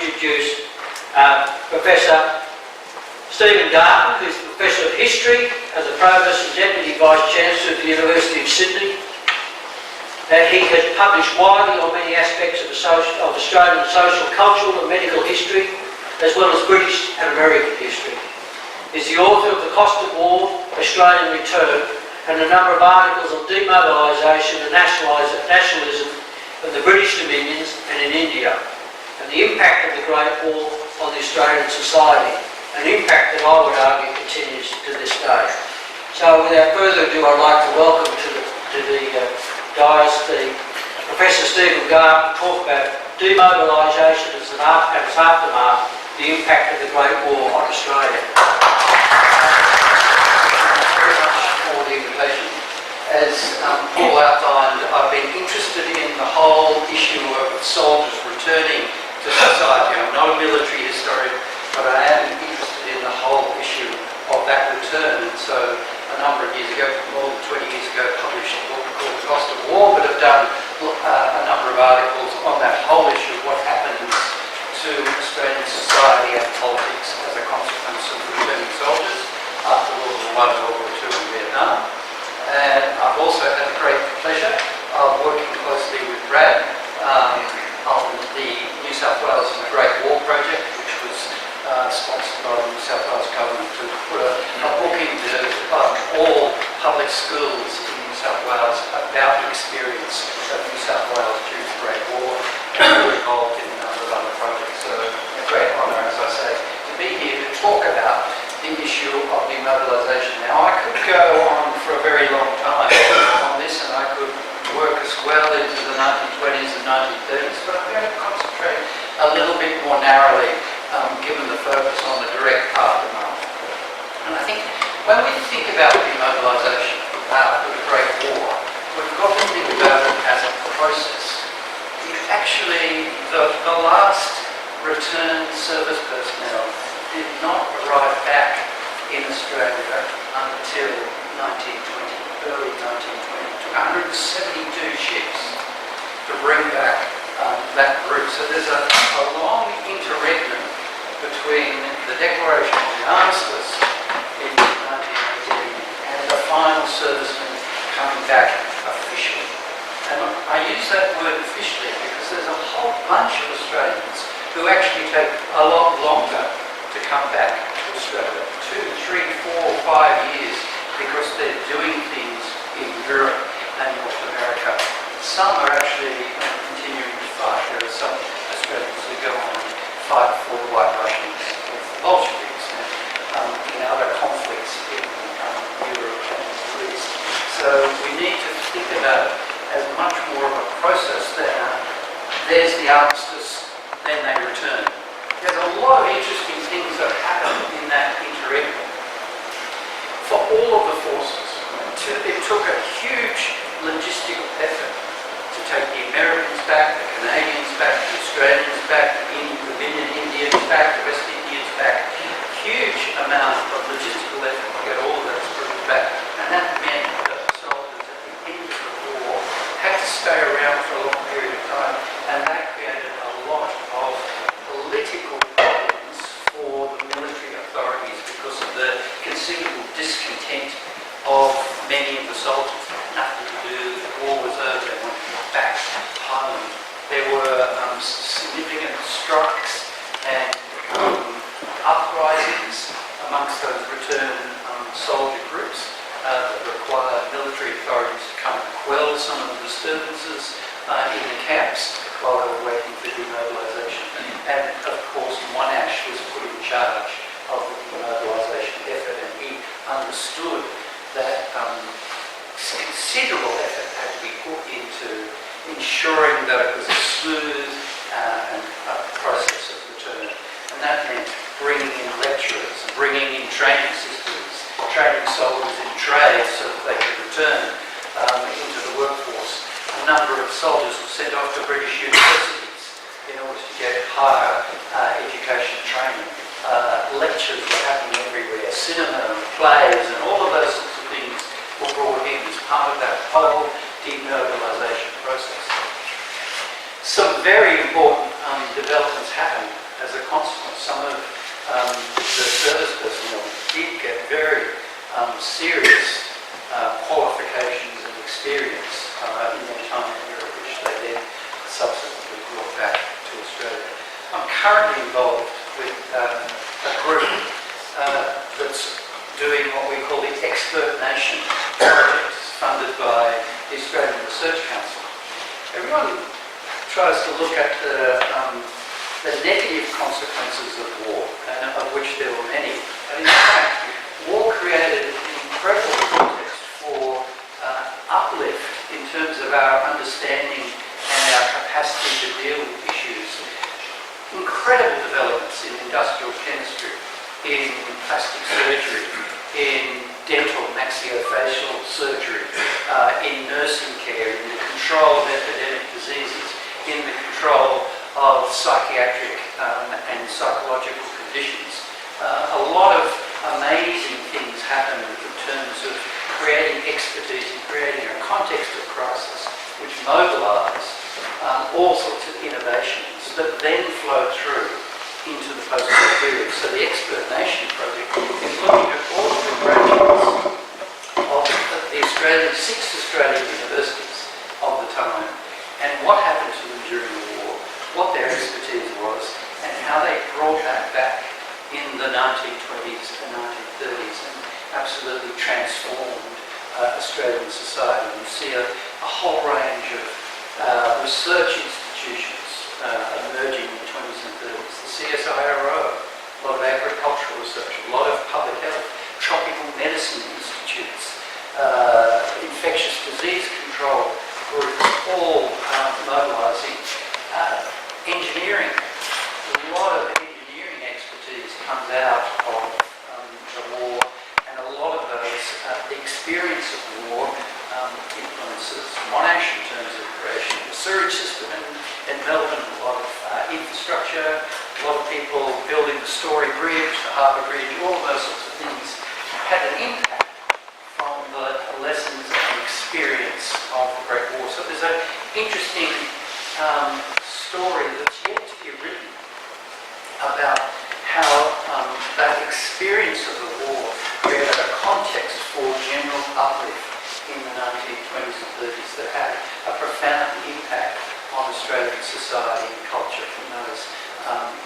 introduce Professor Stephen Garton, who's Professor of History as a Provost and Deputy Vice-Chancellor at the University of Sydney. He has published widely on many aspects of Australian social, cultural and medical history, as well as British and American history. He's the author of The Cost of War, Australian Return, and a number of articles on demobilisation and nationalism in the British Dominions and in India, and the impact of the Great War on the Australian society, an impact that I would argue continues to this day. So without further ado, I'd like to welcome to the dais Professor Stephen Garton to talk about demobilisation and its aftermath, the impact of the Great War on Australia. As Paul outlined, I've been interested in the whole issue of soldiers returning to society. I'm not a military historian, but I am interested in the whole issue of that return. And so a number of years ago, more than 20 years ago, published a book called The Cost of War, but have done a number of articles on that whole issue of what happens to Australian society and politics as a consequence of returning soldiers after World War I, World War II and Vietnam. And I've also had the great pleasure of working closely with Brad on the New South Wales and the Great War project, which was sponsored by the New South Wales government to put a book into all public schools in New South Wales about the experience of New South Wales during the Great War, and we're involved in a number of other projects. So a great honour, as I say, to be here to talk about the issue of demobilisation. Now, I could go on for a very long time on this, and I could work as well into the 1920s and 1930s, but I'm going to concentrate a little bit more narrowly, given the focus on the direct aftermath. And I think when we think about demobilisation after the Great War, we've got to think about it as a process. Actually, the last returned service personnel did not arrive back in Australia until 1920, early 1920. It took 172 ships to bring back that group. So there's a long interregnum between the Declaration of the Armistice in 1918 and the final servicemen coming back officially. And I use that word officially because there's a whole bunch of Australians who actually take a lot longer to come back to Australia, 2, 3, 4, 5 years, because they're doing things in Europe and North America. Some are actually continuing to fight. There are some Australians who go on and fight for the White Russians, for the Bolsheviks, and in other conflicts in Europe and the Middle East. So we need to think about it as much more of a process than there's the armistice, then they return. There's a lot of interesting things that happen in that interregnum. For all of the forces, it took a huge logistical effort to take the Americans back, the Canadians back, the Australians back, the Indians back, the West Indians back. Huge amount of logistical effort to get all of those groups back. And that meant that the soldiers at the end of the war had to stay around for a long period of time, and that created a lot of political problems for the military authorities because of the considerable discontent of many of the soldiers. Nothing to do, the war was over, they wanted to get back home. There were significant strikes and uprisings amongst those return soldier groups that required military authorities to come and quell some of the disturbances in the camps while they were waiting for demobilisation. And of course, Monash was put in charge of the demobilisation effort, and he understood that considerable effort had to be put into ensuring that it was a smooth process of return. And that meant bringing in lecturers, bringing in training systems, training soldiers in trade so that they could return into the workforce. A number of soldiers were sent off to British universities in order to get higher education training. Lectures were happening everywhere, cinema, plays, and all of those sorts of things were brought in as part of that whole demobilisation process. Some very important developments happened as a consequence. Some of the service personnel did get very serious qualifications and experience in their time in Europe, which they then subsequently brought back to Australia. I'm currently involved with a group that's doing what we call the Expert Nation project, funded by the Australian Research Council. Everyone tries to look at the negative consequences of war, and of which there were many. And in fact, war created an incredible context for uplift in terms of our understanding and our capacity to deal with issues. Incredible developments in industrial chemistry, in plastic surgery, in dental maxillofacial surgery, in nursing care, in the control of epidemic diseases, in the control of psychiatric and psychological conditions. A lot of amazing things happen in terms of creating expertise and creating a context of crisis which mobilise all sorts of innovations that then flow through into the post-war period. So the Expert Nation project is looking at all of the graduates of the 6 Australian universities of the time and what happened to them during the war, what their expertise was, and how they brought that back in the 1920s and 1930s and absolutely transformed Australian society. You see a whole range of research institutions emerging in the 20s and 30s. The CSIRO, a lot of agricultural research, a lot of public health, tropical medicine institutes, infectious disease control groups, all mobilising. Engineering, a lot of engineering expertise comes out of the war, and a lot of those, the experience of the war influences Monash in terms of creation of the sewage system in Melbourne, a lot of infrastructure, a lot of people building the Story Bridge, the Harbour Bridge, all of those sorts of things had an impact from the lessons and experience of the Great War. So there's an interesting story that's yet to be written about how that experience of the war created a context for general uplift in the 1920s and 30s that had a profound impact on Australian society and culture from those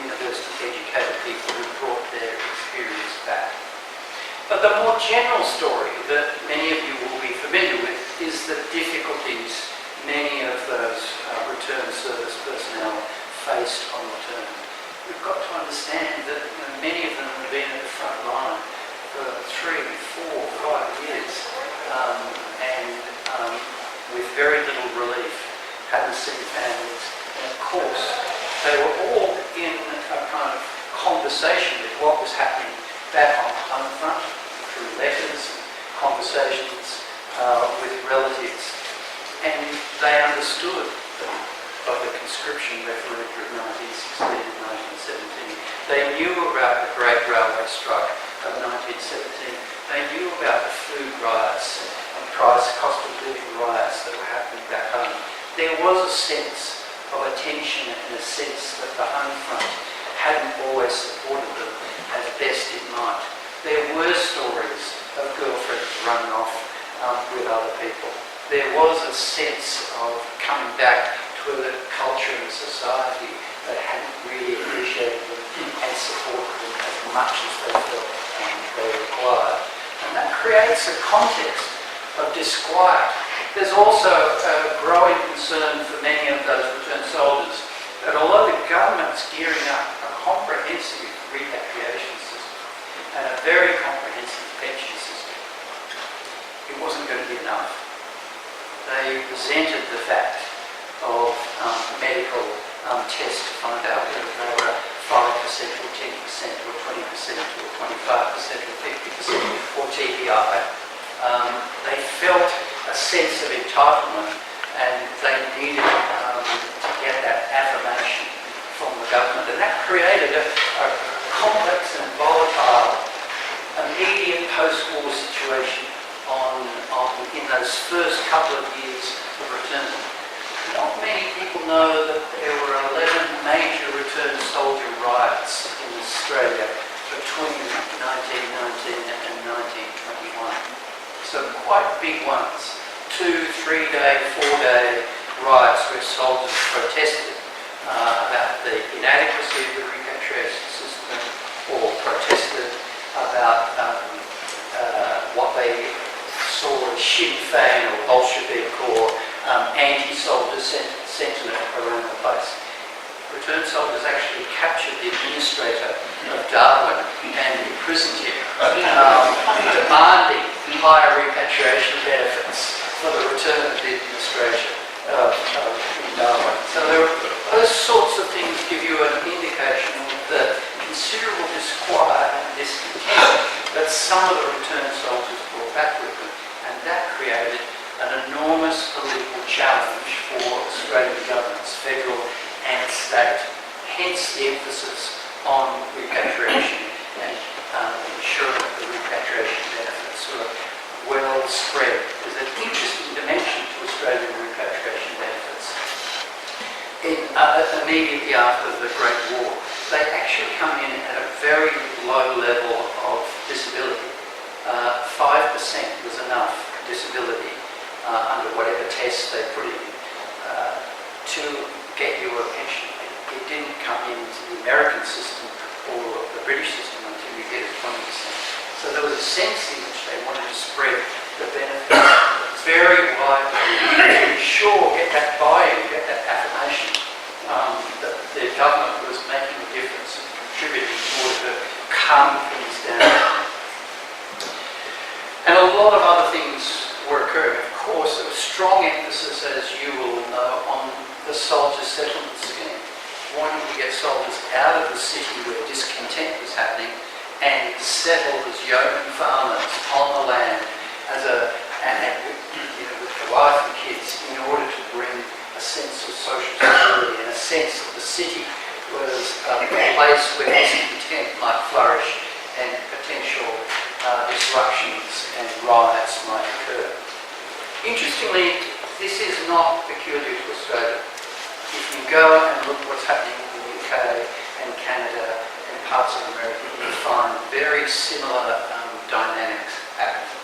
university-educated people who brought their experience back. But the more general story that many of you will be familiar with is the difficulties many of those returned service personnel faced on return. We've got to understand that many of them have been at the front line for 3, 4, 5 years and with very little relief, hadn't seen families. And of course, they were all in a kind of conversation with what was happening back on the home front through letters, conversations with relatives. And they understood of the conscription referendum of 1916 and 1917. They knew about the Great Railway Strike of 1917. They knew about the food riots and cost of living riots that were happening back home. There was a sense of attention and a sense that the home front hadn't always supported them as best it might. There were stories of girlfriends running off with other people. There was a sense of coming back to a culture and a society that hadn't really appreciated them and supported them as much as they felt they required. And that creates a context of disquiet. There's also a growing concern for many of those returned soldiers that although the government's gearing up a comprehensive repatriation system and a very comprehensive pension system, it wasn't going to be enough. They resented the fact of medical tests to find out whether they were 5% or 10% or 20% or 25% or 50% or TBI. They felt a sense of entitlement and they needed to get that affirmation from the government. And that created a complex and volatile immediate post-war situation in those first couple of years of return. Not many people know that there were 11 major return soldier riots big ones, 2, 3-day, 4-day riots where soldiers protested about the inadequacy of the repatriation system, or protested about what they saw as Sinn Féin or Bolshevik or anti-soldier sentiment around the place. Returned soldiers actually captured the administrator of Darwin and imprisoned him, demanding higher repatriation benefits for the return of the administration of Darwin. So those sorts of things give you an indication of the considerable disquiet and discontent that some of the returned soldiers brought back with them, and that created an enormous political challenge for Australian governments, federal and state, hence the emphasis on repatriation and ensuring that the repatriation benefits were well spread. There's an interesting dimension to Australian repatriation benefits. Immediately after the Great War, they actually come in at a very low level of disability. 5% was enough disability under whatever test they put in to get you a pension. It didn't come into the American system or the British system until you get 20%. So there was a sense in which they wanted to spread the benefits very widely to ensure, get that buy-in, get that affirmation that the government was making a difference and contributing in order to calm things down. And a lot of other things were occurring. Of course, there was strong emphasis, as you will know, on the soldier settlement scheme, wanting to get soldiers out of the city where discontent was happening and settled as yeoman farmers on the land with the wife and kids in order to bring a sense of social security and a sense that the city was a place where discontent might flourish and potential disruptions and riots might occur. Interestingly, this is not peculiar to Australia. If you go and look what's happening in the UK and Canada and parts of America, you find very similar dynamics happening.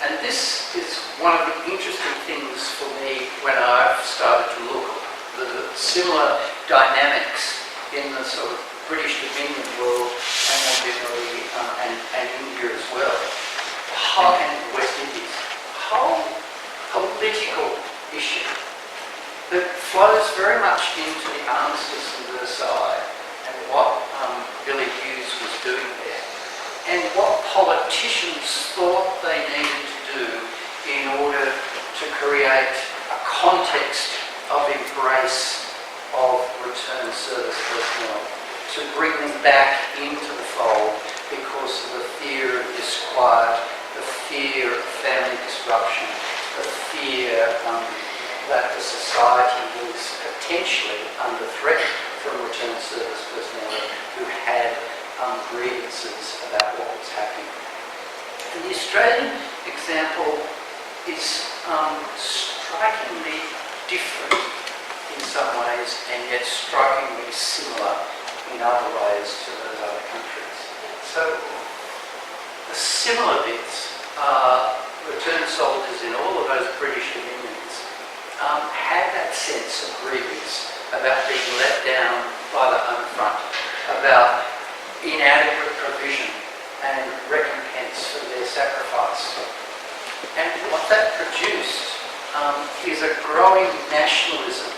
And this is one of the interesting things for me when I've started to look at the similar dynamics in the sort of British Dominion world and more generally and India as well, and the West Indies. The whole political issue that flows very much into the armistice and Versailles and what Billy Hughes was doing there, and what politicians thought they needed to do in order to create a context of embrace of returned service personnel, to bring them back into the fold because of the fear of disquiet, the fear of family disruption, the fear that the society was potentially under threat from returned service personnel who had grievances about what was happening. And the Australian example is strikingly different in some ways and yet strikingly similar in other ways to those other countries. So the similar bits are returned soldiers in all of those British dominions had that sense of grievance about being let down by the home front, about inadequate provision and recompense for their sacrifice. And what that produced is a growing nationalism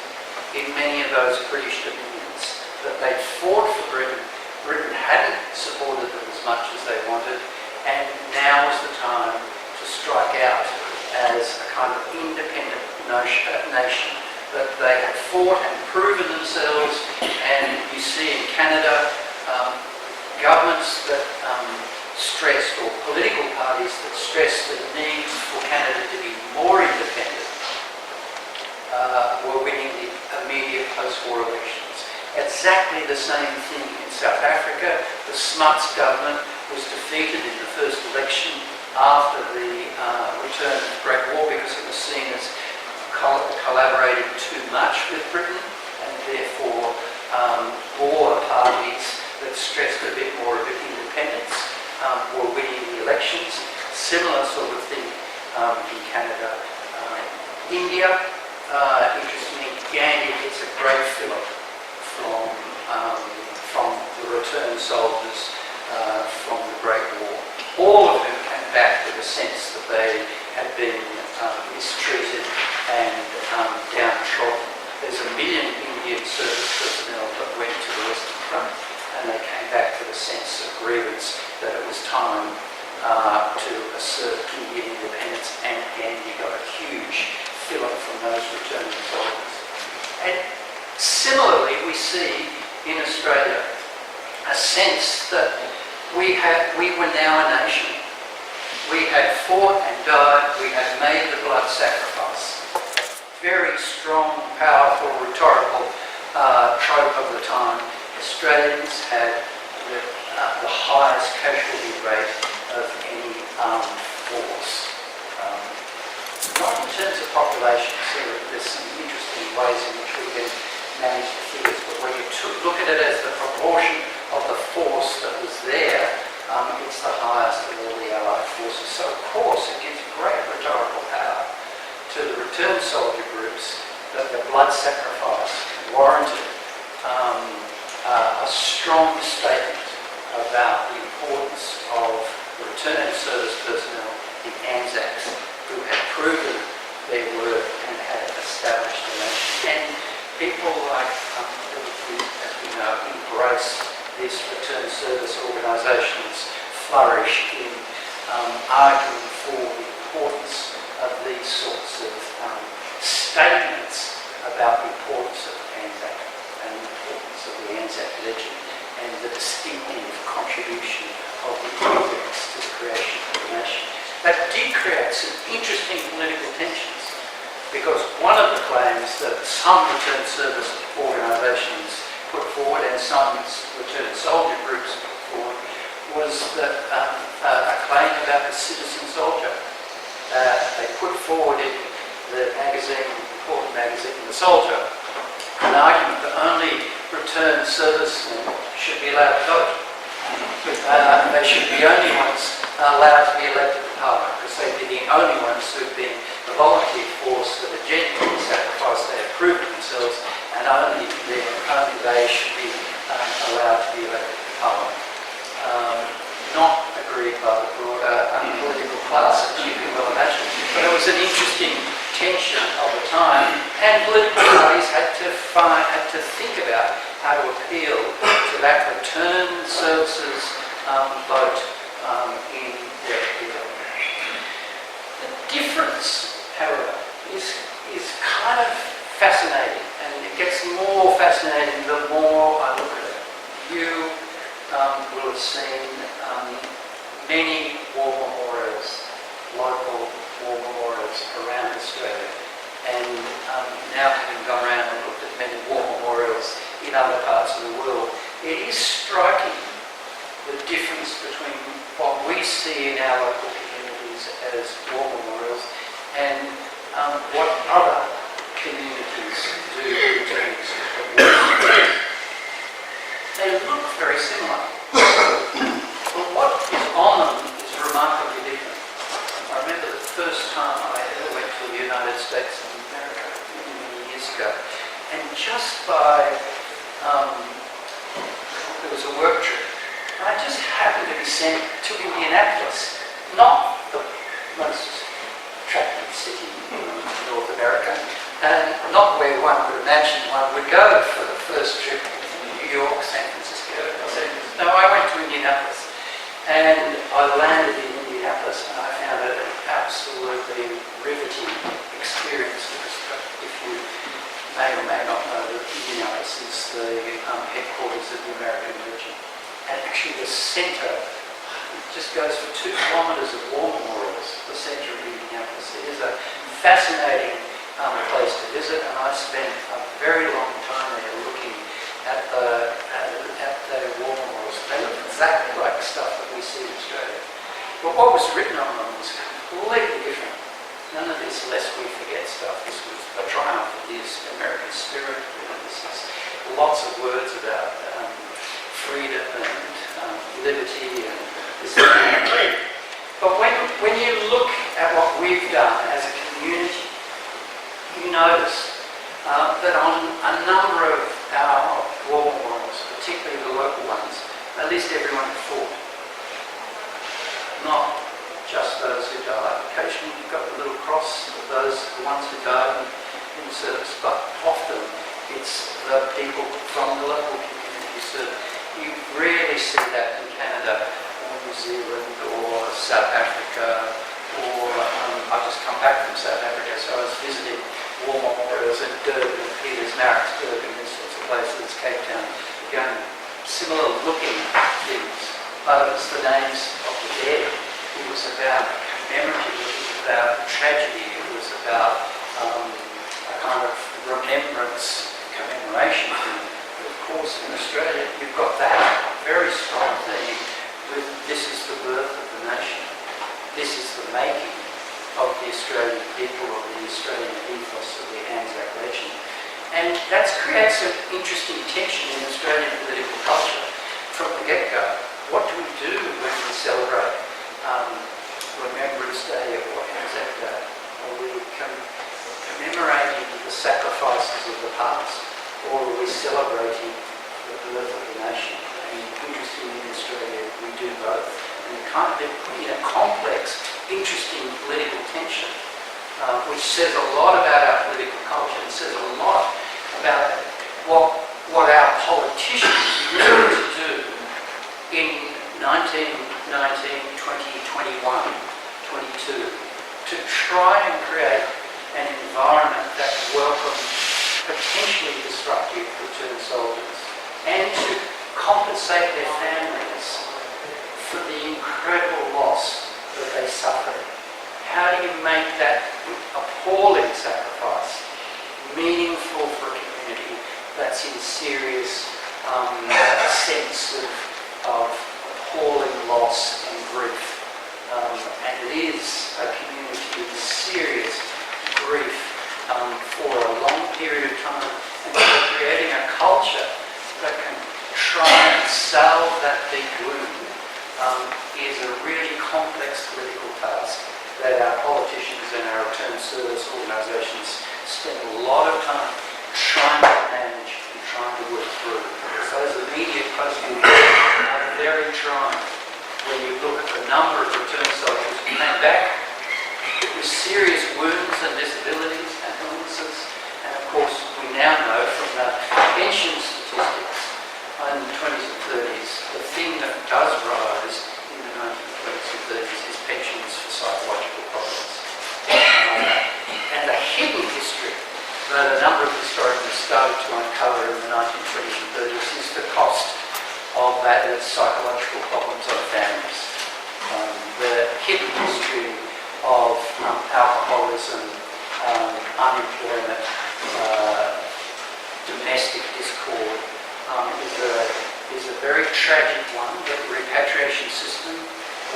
in many of those British dominions, that they fought for Britain. Britain hadn't supported them as much as they wanted, and now was the time to strike out as a kind of independent nation, that they had fought and proven themselves. And you see in Canada governments that stressed, or political parties that stressed the need for Canada to be more independent, were winning the immediate post-war elections. Exactly the same thing in South Africa. The Smuts government was defeated in the first election after the return of the Great War because it was seen as collaborating too much with Britain, and therefore border parties that stressed a bit more of independence were winning the elections. Similar sort of thing great fillip from the returned soldiers from the Great War, all of whom came back with a sense that they had been mistreated and downtrodden. There's 1 million Indian service personnel that went to the Western Front, and they came back with a sense of grievance that it was time to assert Indian independence, and again you got a huge fillip from those returning soldiers. And similarly, we see in Australia a sense that we were now a nation. We had fought and died, we had made the blood sacrifice. Very strong, powerful, rhetorical trope of the time. Australians had the highest casualty rate of any armed force. Not in terms of population, so there's some interesting ways in which we can manage the figures, but when you look at it as the proportion of the force that was there, it's the highest of all the Allied forces. So of course it gives great rhetorical power to the returned soldier groups that the blood sacrifice warranted a strong statement about the importance of the returned service personnel, the Anzacs, who had proven their worth and had established a nation. And people like, as we know, embrace these return service organisations, flourish in arguing for the importance of these sorts of statements about the importance of Anzac and the importance of the Anzac legend and the distinctive contribution of the Anzacs to the creation of the nation. That did create some interesting political tensions, because one of the claims that some returned service organisations put forward and some returned soldier groups put forward was that a claim about the citizen soldier. They put forward in the magazine, important magazine, The Soldier, an argument that only returned servicemen should be allowed to vote. They should be the only ones allowed to be elected to Parliament, because they'd be the only ones who'd been the volunteer force that had genuinely sacrificed, they had proven themselves, and only they should be allowed to be elected to Parliament. Not agreed by the broader political class, as you can well imagine, but it was an interesting tension of the time, and political parties had to think about how to appeal to that return services vote in their appeal. The difference, however, is kind of fascinating, and it gets more fascinating the more I look at it. You will have seen many war memorials, local war memorials around Australia, and now having gone around and looked at many war memorials in other parts of the world, it is striking the difference between what we see in our local communities as war memorials and what other communities do in terms of war memorials. They look very similar, but what is on them is remarkably different. I remember the first time I ever went to the United States of America many years ago, and just by, there was a work trip, and I just happened to be sent to Indianapolis, not the most attractive city in North America, and not where one would imagine one would go for the first trip to New York, San Francisco, Los Angeles. No, I went to Indianapolis, and I landed in Indianapolis, and I found it an absolutely riveting experience. If you may or may not know that Indianapolis is the headquarters of the American Legion, and actually the centre just goes for 2 kilometres of war memorials, the centre of Indianapolis. It is a fascinating place to visit, and I spent a very long time there looking at the war memorials. They look exactly like the stuff that we see in Australia. But what was written on them was completely different. None of this lest we forget stuff. This was a triumph of this American spirit. This is lots of words about freedom and liberty and this and that. But when you look at what we've done as a community, you notice that on a number of our war memorials, particularly the local ones, at least everyone had fought. Not just those who died. Occasionally you've got the little cross of those, the ones who died in service, but often it's the people from the local community who serve. You rarely see that in Canada or New Zealand or South Africa, or I've just come back from South Africa, so I was visiting war memorials at Durban, Peters Marix, Durban, these sorts of places, Cape Town. Again, similar looking things, but it was the names of the dead. It was about commemorative, it was about tragedy, it was about a kind of remembrance, commemoration thing. But of course, in Australia, you've got that very strong thing with this is the birth of the nation. This is the making of the Australian people, of the Australian ethos, of the Anzac legend. And that creates an interesting tension in Australian political culture from the get-go. What do we do when we celebrate Remembrance Day or Anzac Day? Are we commemorating the sacrifices of the past, or are we celebrating the birth of the nation? And interestingly, in Australia, we do both. And kind of in a complex, interesting political tension, which says a lot about our political culture and says a lot about what our politicians need to do in 19, 20, 21, 22 to try and create an environment that welcomes potentially disruptive return soldiers and to compensate their families for the incredible loss that they suffered. How do you make that appalling sacrifice meaningful for a community that's in serious sense of appalling loss and grief? And it is a community with serious grief for a long period of time, and so creating a culture that can try and salve that big wound is a really complex political task that our politicians and our return service organisations spend a lot of time trying to manage and trying to work through. So those immediate post-war are very trying when you look at the number of return soldiers who came back with serious wounds and disabilities and illnesses. And of course, we now know from the pension statistics in the 20s and 30s, the thing that does rise in the 1920s and 30s is pensions for psychological problems. And the hidden history that a number of historians started to uncover in the 1920s and 30s is the cost of that psychological problems on families. The hidden history of alcoholism, unemployment, domestic discord is a very tragic one that the repatriation system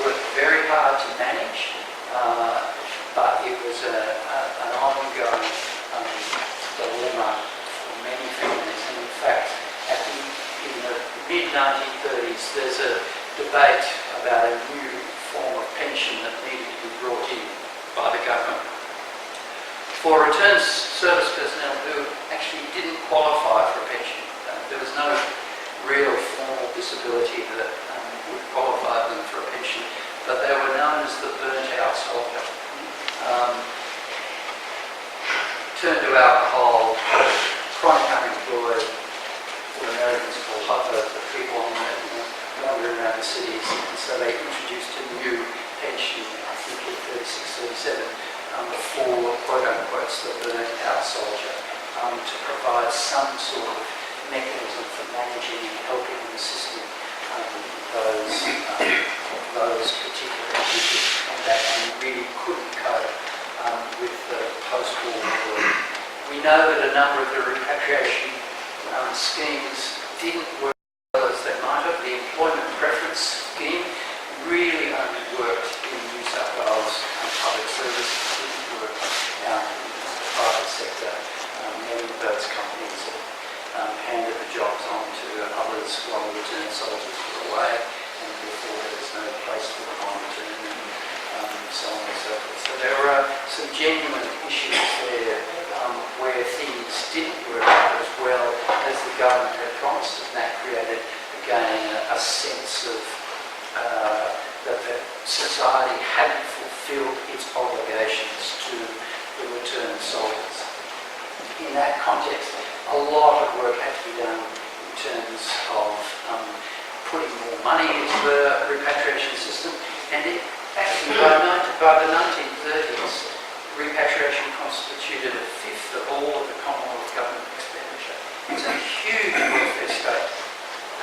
worked very hard to manage, but it was an ongoing dilemma for many families. And in fact, in the mid-1930s, there's a debate about a new form of pension that needed to be brought in by the government for return service personnel who actually didn't qualify for a pension. There was no real formal disability that would qualify them for a pension, but they were known as the burnt-out soldier. Turned to alcohol, chronic unemployed, what Americans call hoppers, the people wandering around the cities, and so they introduced a new pension, I think in 36, 37, for quote-unquote the burnt-out soldier, to provide some sort of mechanism for managing and helping and assisting those particular individuals and that really couldn't cope with the post-war world. We know that a number of the repatriation schemes didn't work as well as they might have. The employment preference scheme really only worked in New South Wales public service. It didn't work out in the private sector. Many of those companies handed the jobs on to others while the return soldiers were away, and therefore there was no place for them on return, and so on and so forth. So there were some genuine issues there where things didn't work out as well as the government had promised, and that created, again, a sense of that the society hadn't fulfilled its obligations to the returned soldiers. In that context, a lot of work had to be done in terms of putting more money into the repatriation system, and it actually by the 1930s, repatriation constituted a fifth of all of the Commonwealth government expenditure. It's a huge welfare state.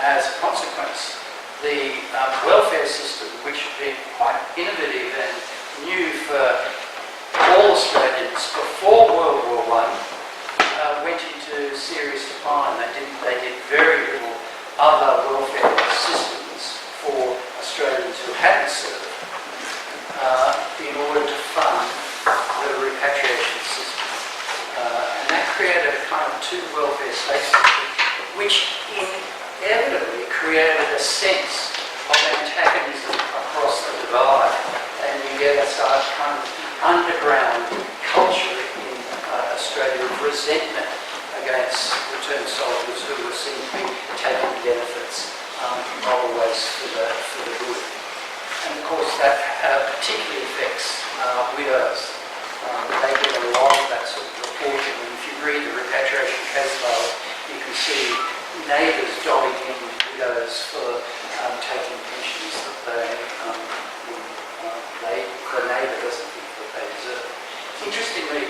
As a consequence, the welfare system, which had been quite innovative and new for all Australians before World War I, went into serious decline. They did very little other welfare systems for Australians who hadn't served in order to fund the repatriation system. And that created a kind of two welfare state system, which inevitably created a sense of antagonism across the divide, and you get a sort of kind of underground culture in Australia of resentment against returned soldiers who were seen to be taking benefits, not always for the good. And of course that particularly affects widows. They get a lot of that sort of reporting, and if you read the repatriation case file, you can see neighbours dobbing in widows for taking pensions that the neighbour doesn't think that they deserve. Interestingly,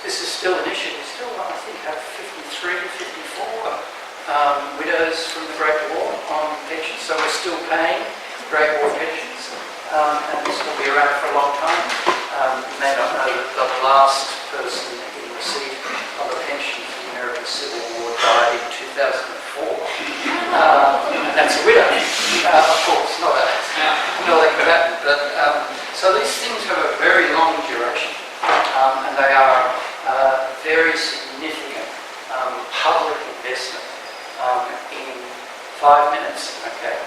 this is still an issue. We still, I think, have 53, 54 widows from the Great War on pensions, so we're still paying Great War pensions, and this will be around for a long time. You may not know that the last person in receipt of a pension for the American Civil War died in 2004. And that's a widow, of course, not like that. But so these things have a very long duration, and they are very significant public investment in 5 minutes. Okay,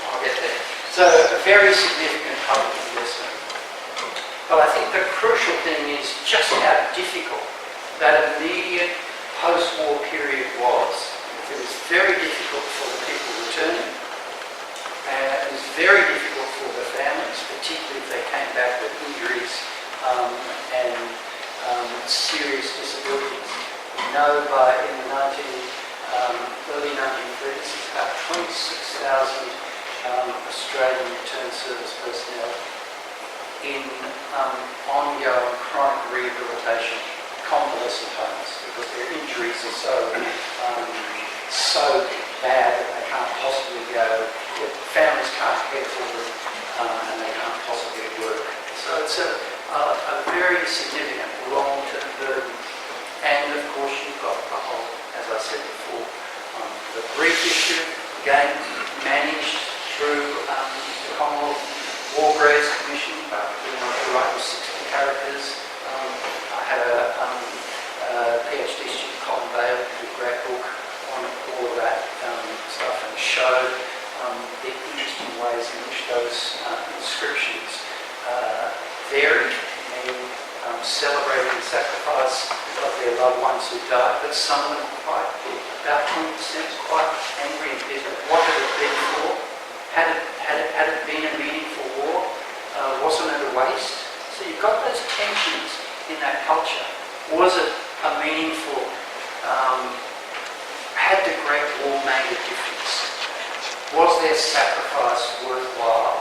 I'll get there. So a very significant public investment. But I think the crucial thing is just how difficult that immediate post-war period was. It was very difficult for the people returning, and it was very difficult for the families, particularly if they came back with injuries and serious disabilities. We know in the early 1930s, about 26,000 Australian returned service personnel in ongoing chronic rehabilitation convalescent homes, because their injuries are so bad that they can't possibly go, the families can't care for them, and they can't possibly work. So it's a very significant long-term burden. And of course you've got the whole, as I said before, the grief issue, again, managed through the Commonwealth War Graves Commission, the right of 60 characters. I had a PhD student, Colin Bale, who did a great book on all of that stuff, and showed the interesting ways in which those inscriptions varied in celebrating the sacrifice of their loved ones who died, but some of them quite, about 20% quite angry and bitter. What had it been for? Had it been a meaningful war? Wasn't it a waste? So you've got those tensions in that culture. Was it a meaningful, had the Great War made a difference? Was their sacrifice worthwhile,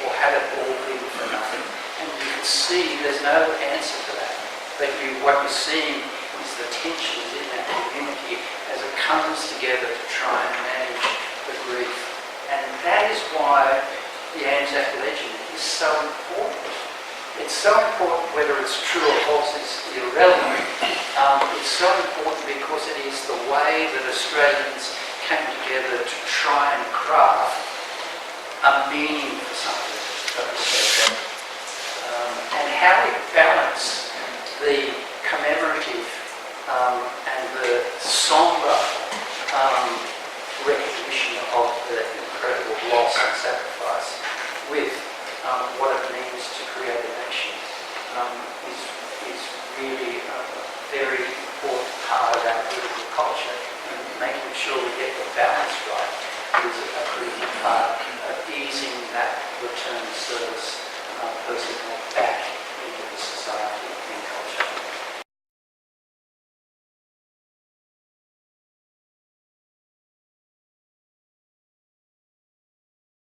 or had it all been for nothing? And you can see there's no answer to that. But what you're seeing is the tensions in that community as it comes together to try and manage the grief. And that is why the Anzac legend is so important. It's so important, whether it's true or false is irrelevant. It's so important because it is the way that Australians came together to try and craft a meaning for something that was so bad. And how we balance the commemorative and the sombre recognition of the incredible loss and sacrifice with what it means to create a nation is is really a very important part of our political culture, and making sure we get the balance right is a critical part of easing that return to service